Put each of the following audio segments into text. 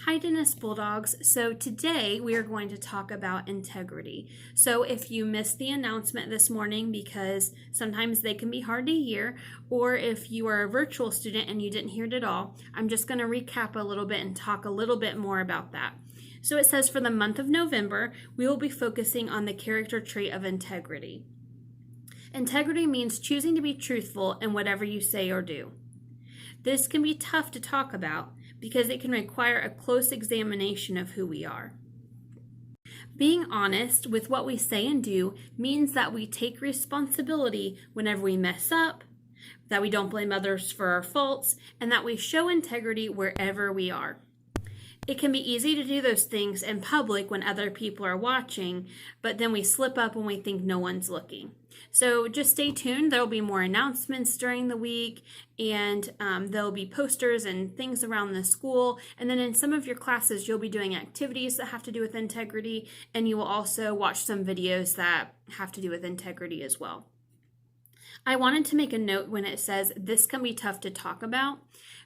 Hi, Dennis Bulldogs. So today we are going to talk about integrity. So if you missed the announcement this morning, because sometimes they can be hard to hear, or if you are a virtual student and you didn't hear it at all, I'm just going to recap a little bit and talk a little bit more about that. So it says for the month of November, we will be focusing on the character trait of integrity. Integrity means choosing to be truthful in whatever you say or do. This can be tough to talk about because it can require a close examination of who we are. Being honest with what we say and do means that we take responsibility whenever we mess up, that we don't blame others for our faults, and that we show integrity wherever we are. It can be easy to do those things in public when other people are watching, but then we slip up when we think no one's looking. So just stay tuned. There will be more announcements during the week, and there will be posters and things around the school. And then in some of your classes, you'll be doing activities that have to do with integrity, and you will also watch some videos that have to do with integrity as well. I wanted to make a note when it says this can be tough to talk about,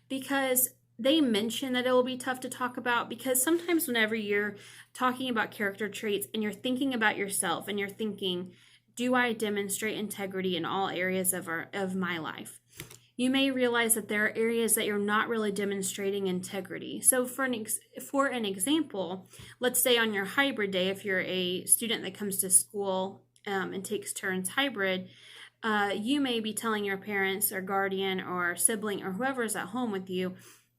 because they mention that it will be tough to talk about, because sometimes whenever you're talking about character traits and you're thinking about yourself and you're thinking, do I demonstrate integrity in all areas of my life? You may realize that there are areas that you're not really demonstrating integrity. So for an example, let's say on your hybrid day, if you're a student that comes to school and takes turns hybrid, you may be telling your parents or guardian or sibling or whoever is at home with you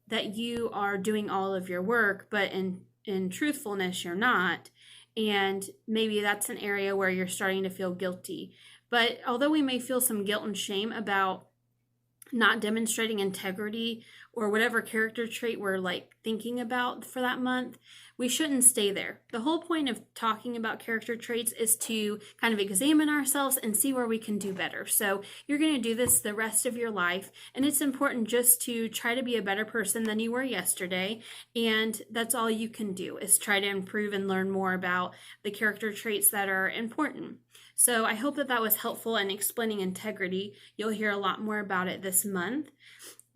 that you are doing all of your work, but in truthfulness, you're not. And maybe that's an area where you're starting to feel guilty. But although we may feel some guilt and shame about not demonstrating integrity or whatever character trait we're thinking about for that month, we shouldn't stay there. The whole point of talking about character traits is to kind of examine ourselves and see where we can do better. So you're going to do this the rest of your life, and it's important just to try to be a better person than you were yesterday, and that's all you can do is try to improve and learn more about the character traits that are important. So I hope that was helpful in explaining integrity. You'll hear a lot more about it this month.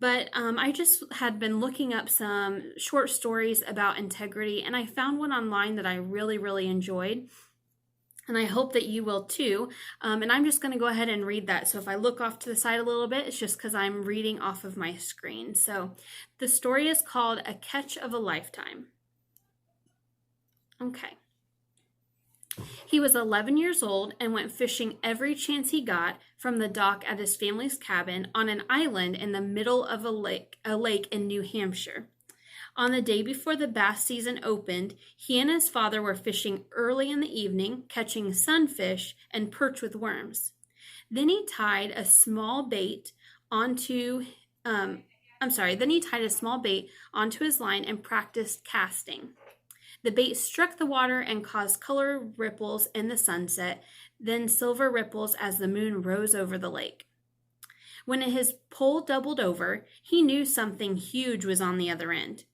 But I just had been looking up some short stories about integrity, and I found one online that I really, really enjoyed. And I hope that you will too. And I'm just going to go ahead and read that. So if I look off to the side a little bit, it's just because I'm reading off of my screen. So the story is called A Catch of a Lifetime. Okay. He was 11 years old and went fishing every chance he got from the dock at his family's cabin on an island in the middle of a lake in New Hampshire. On the day before the bass season opened, he and his father were fishing early in the evening, catching sunfish and perch with worms. Then he tied a small bait onto his line and practiced casting. The bait struck the water and caused color ripples in the sunset, then silver ripples as the moon rose over the lake. When his pole doubled over, he knew something huge was on the other end.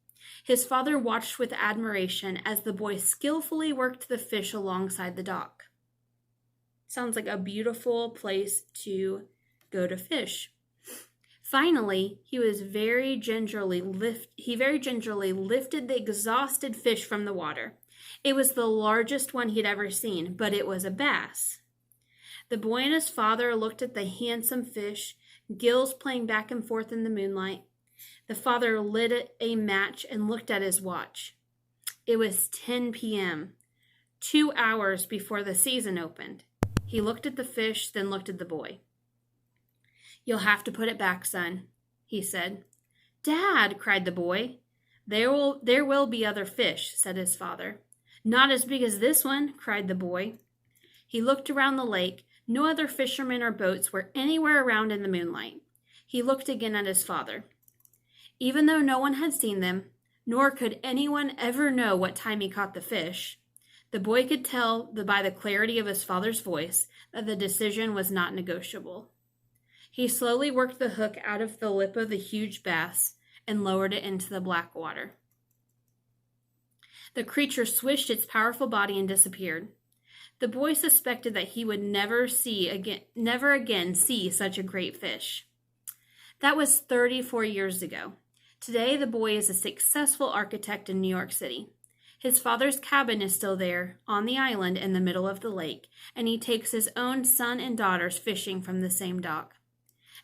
His father watched with admiration as the boy skillfully worked the fish alongside the dock. Sounds like a beautiful place to go to fish. Finally, he very gingerly lifted the exhausted fish from the water. It was the largest one he'd ever seen, but it was a bass. The boy and his father looked at the handsome fish, gills playing back and forth in the moonlight. The father lit a match and looked at his watch. It was 10 p.m., 2 hours before the season opened. He looked at the fish, then looked at the boy. "You'll have to put it back, son," he said. "Dad," cried the boy. There will be other fish," said his father. "Not as big as this one," cried the boy. He looked around the lake. No other fishermen or boats were anywhere around in the moonlight. He looked again at his father. Even though no one had seen them, nor could anyone ever know what time he caught the fish, the boy could tell by the clarity of his father's voice that the decision was not negotiable. He slowly worked the hook out of the lip of the huge bass and lowered it into the black water. The creature swished its powerful body and disappeared. The boy suspected that he would never again see such a great fish. That was 34 years ago. Today, the boy is a successful architect in New York City. His father's cabin is still there, on the island in the middle of the lake, and he takes his own son and daughters fishing from the same dock.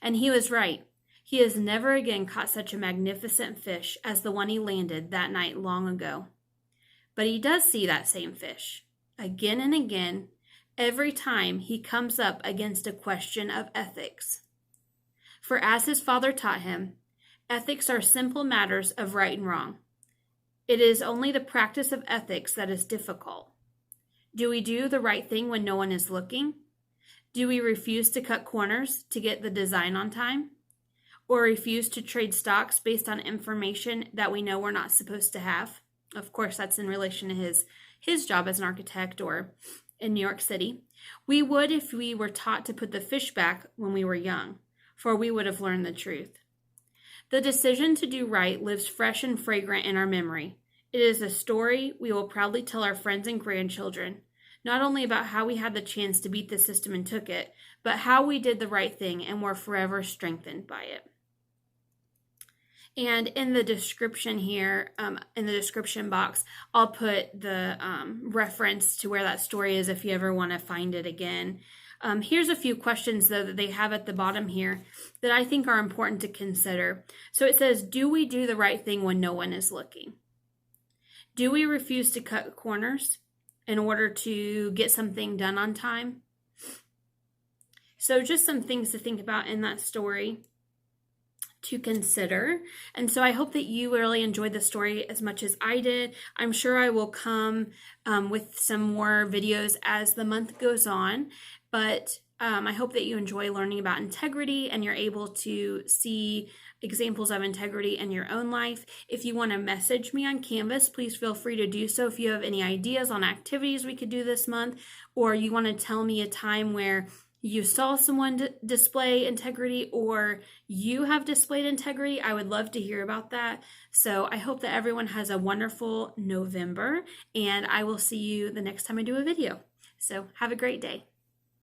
And he was right. He has never again caught such a magnificent fish as the one he landed that night long ago. But he does see that same fish, again and again, every time he comes up against a question of ethics. For as his father taught him, ethics are simple matters of right and wrong. It is only the practice of ethics that is difficult. Do we do the right thing when no one is looking? Do we refuse to cut corners to get the design on time? Or refuse to trade stocks based on information that we know we're not supposed to have? Of course, that's in relation to his job as an architect or in New York City. We would if we were taught to put the fish back when we were young, for we would have learned the truth. The decision to do right lives fresh and fragrant in our memory. It is a story we will proudly tell our friends and grandchildren, not only about how we had the chance to beat the system and took it, but how we did the right thing and were forever strengthened by it. And in the description here, in the description box, I'll put the reference to where that story is if you ever want to find it again. Here's a few questions, though, that they have at the bottom here that I think are important to consider. So it says, do we do the right thing when no one is looking? Do we refuse to cut corners in order to get something done on time? So just some things to think about in that story to consider. And so I hope that you really enjoyed the story as much as I did. I'm sure I will come with some more videos as the month goes on, but I hope that you enjoy learning about integrity and you're able to see examples of integrity in your own life. If you want to message me on Canvas, please feel free to do so. If you have any ideas on activities we could do this month, or you want to tell me a time where you saw someone display integrity or you have displayed integrity, I would love to hear about that. So I hope that everyone has a wonderful November, and I will see you the next time I do a video. So have a great day.